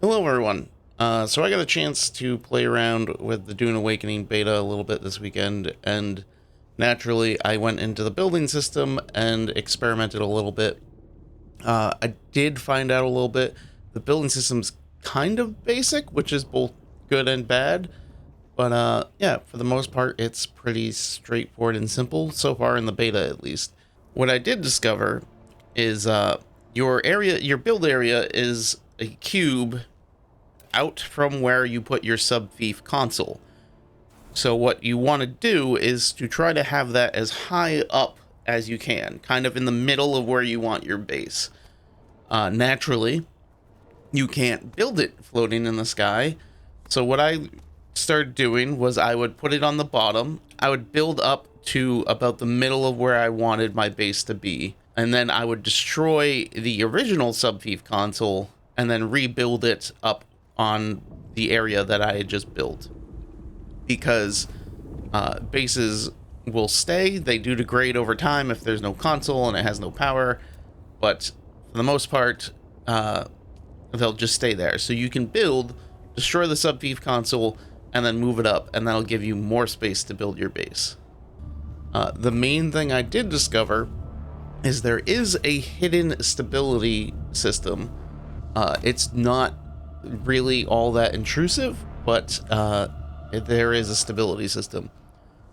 Hello, everyone. So I got a chance to play around with the Dune Awakening Beta a little bit this weekend, and naturally I went into the building system and experimented a little bit. I did find out a little bit. The building system's kind of basic, which is both good and bad, but yeah, for the most part, it's pretty straightforward and simple, so far in the beta at least. What I did discover is your build area is a cube out from where you put your Sub-Fief Console. So what you want to do is to try to have that as high up as you can, kind of in the middle of where you want your base. Naturally, you can't build it floating in the sky. So what I started doing was I would put it on the bottom. I would build up to about the middle of where I wanted my base to be. And then I would destroy the original Sub-Fief Console and then rebuild it up on the area that I had just built, because bases will stay. They do degrade over time if there's no console and it has no power, but for the most part, they'll just stay there. So you can build, destroy the Sub-Fief Console, and then move it up, and that'll give you more space to build your base. The main thing I did discover is there is a hidden stability system. It's not really all that intrusive, but there is a stability system.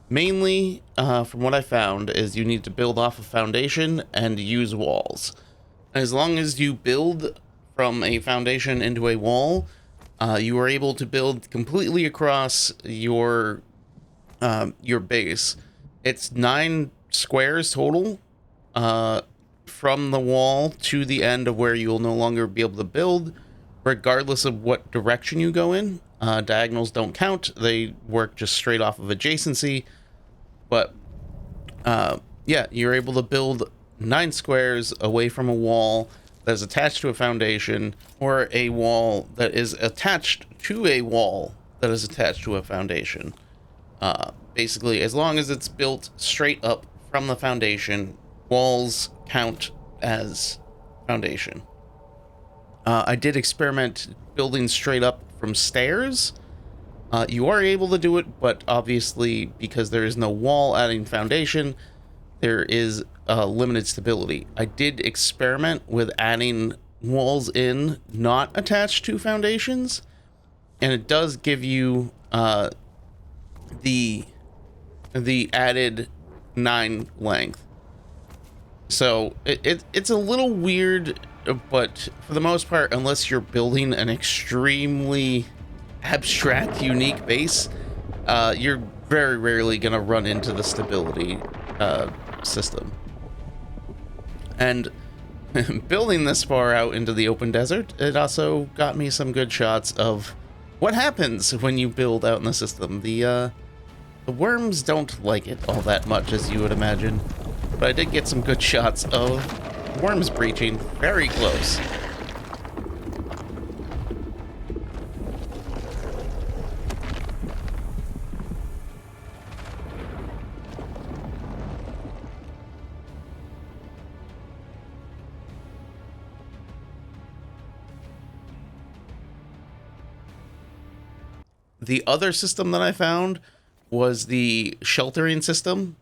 Mainly, from what I found, is you need to build off a foundation and use walls. As long as you build from a foundation into a wall, you are able to build completely across your base. It's 9 squares total, from the wall to the end of where you will no longer be able to build, regardless of what direction you go in. Diagonals don't count. They work just straight off of adjacency. But yeah, you're able to build 9 squares away from a wall that is attached to a foundation, or a wall that is attached to a wall that is attached to a foundation. Basically, as long as it's built straight up from the foundation, walls count as foundation. I did experiment building straight up from stairs. You are able to do it, but obviously, because there is no wall adding foundation, there is limited stability. I did experiment with adding walls in not attached to foundations, and it does give you the added 9 length. So it's a little weird, but for the most part, unless you're building an extremely abstract, unique base, you're very rarely going to run into the stability system. And building this far out into the open desert, it also got me some good shots of what happens when you build out in the system. The worms don't like it all that much, as you would imagine, but I did get some good shots of worms breaching very close. The other system that I found was the sheltering system.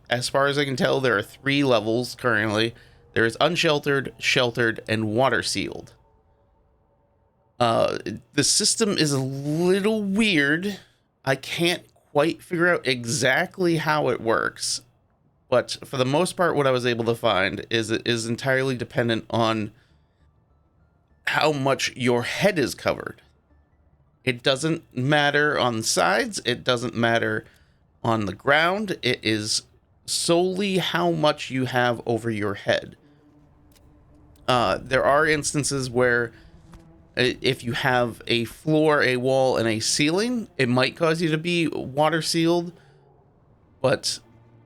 As far as I can tell, there are 3 levels currently. There is unsheltered, sheltered, and water sealed. The system is a little weird. I can't quite figure out exactly how it works, but for the most part, what I was able to find is it is entirely dependent on how much your head is covered. It doesn't matter on the sides. It doesn't matter on the ground. It is solely how much you have over your head. There are instances where if you have a floor, a wall, and a ceiling, it might cause you to be water sealed, but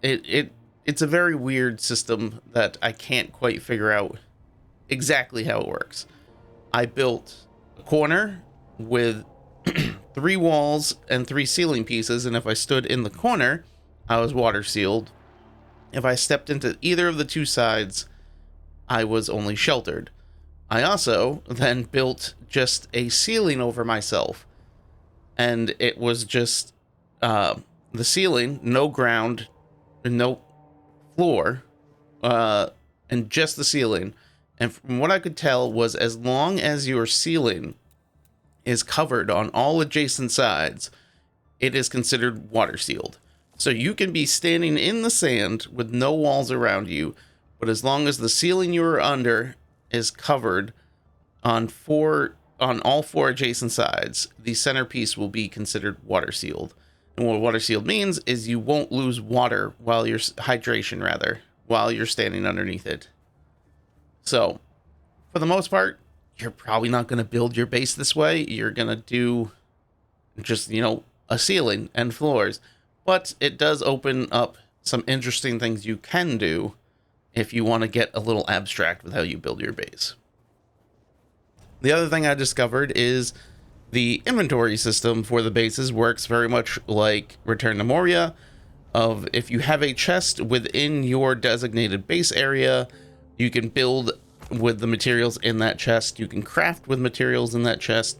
it's a very weird system that I can't quite figure out exactly how it works. I built a corner with 3 walls and 3 ceiling pieces, and if I stood in the corner, I was water sealed. If I stepped into either of the 2 sides, I was only sheltered. I also then built just a ceiling over myself, and it was just the ceiling, no ground, no floor, and just the ceiling. And from what I could tell was, as long as your ceiling is covered on all adjacent sides, it is considered water sealed. So you can be standing in the sand with no walls around you, but as long as the ceiling you are under is covered on all four adjacent sides, the centerpiece will be considered water sealed. And what water sealed means is you won't lose water while you're hydration rather while you're standing underneath it. So for the most part, you're probably not going to build your base this way. You're going to do just, a ceiling and floors, but it does open up some interesting things you can do if you want to get a little abstract with how you build your base. The other thing I discovered is the inventory system for the bases works very much like Return to Moria. Of if you have a chest within your designated base area, you can build with the materials in that chest. You can craft with materials in that chest.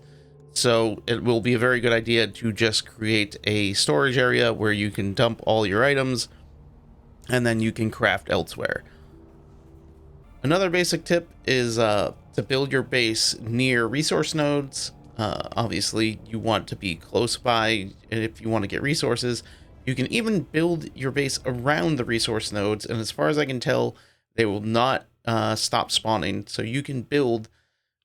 So it will be a very good idea to just create a storage area where you can dump all your items and then you can craft elsewhere. Another basic tip is to build your base near resource nodes. Obviously, you want to be close by if you want to get resources. You can even build your base around the resource nodes, and as far as I can tell, they will not stop spawning. So you can build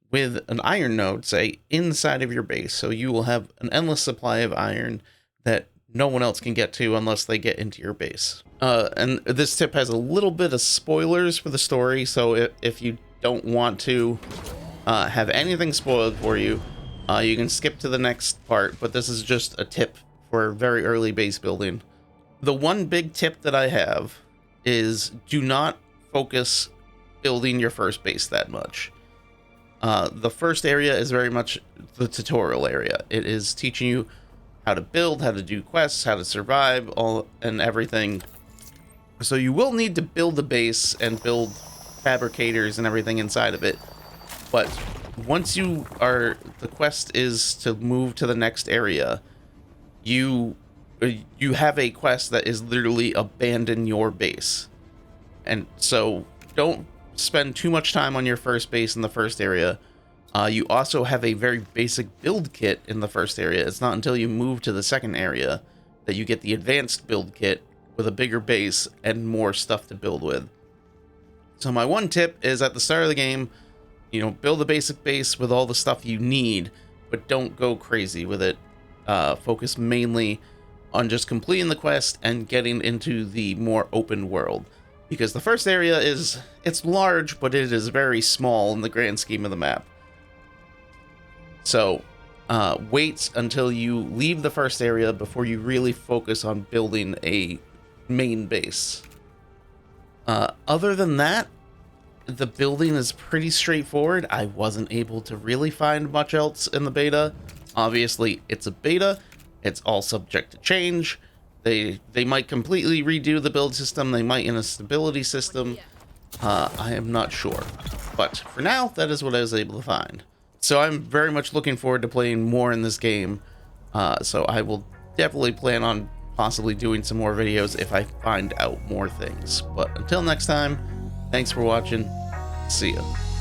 with an iron node, say, inside of your base. So you will have an endless supply of iron that no one else can get to unless they get into your base. And this tip has a little bit of spoilers for the story, so if you don't want to have anything spoiled for you, you can skip to the next part, but this is just a tip for very early base building. The one big tip that I have is do not focus building your first base that much. The first area is very much the tutorial area. It is teaching you how to build, how to do quests, how to survive, all and everything. So you will need to build the base and build fabricators and everything inside of it. But once the quest is to move to the next area, you have a quest that is literally abandon your base. And so don't spend too much time on your first base in the first area. You also have a very basic build kit in the first area. It's not until you move to the second area that you get the advanced build kit with a bigger base and more stuff to build with. So my one tip is at the start of the game, build a basic base with all the stuff you need, but don't go crazy with it. Focus mainly on just completing the quest and getting into the more open world. Because the first area it's large, but it is very small in the grand scheme of the map. So wait until you leave the first area before you really focus on building a main base. Other than that, the building is pretty straightforward. I wasn't able to really find much else in the beta. Obviously, it's a beta. It's all subject to change. They might completely redo the build system. They might in a stability system. I am not sure. But for now, that is what I was able to find. So I'm very much looking forward to playing more in this game. So I will definitely plan on possibly doing some more videos if I find out more things. But until next time, thanks for watching. See ya.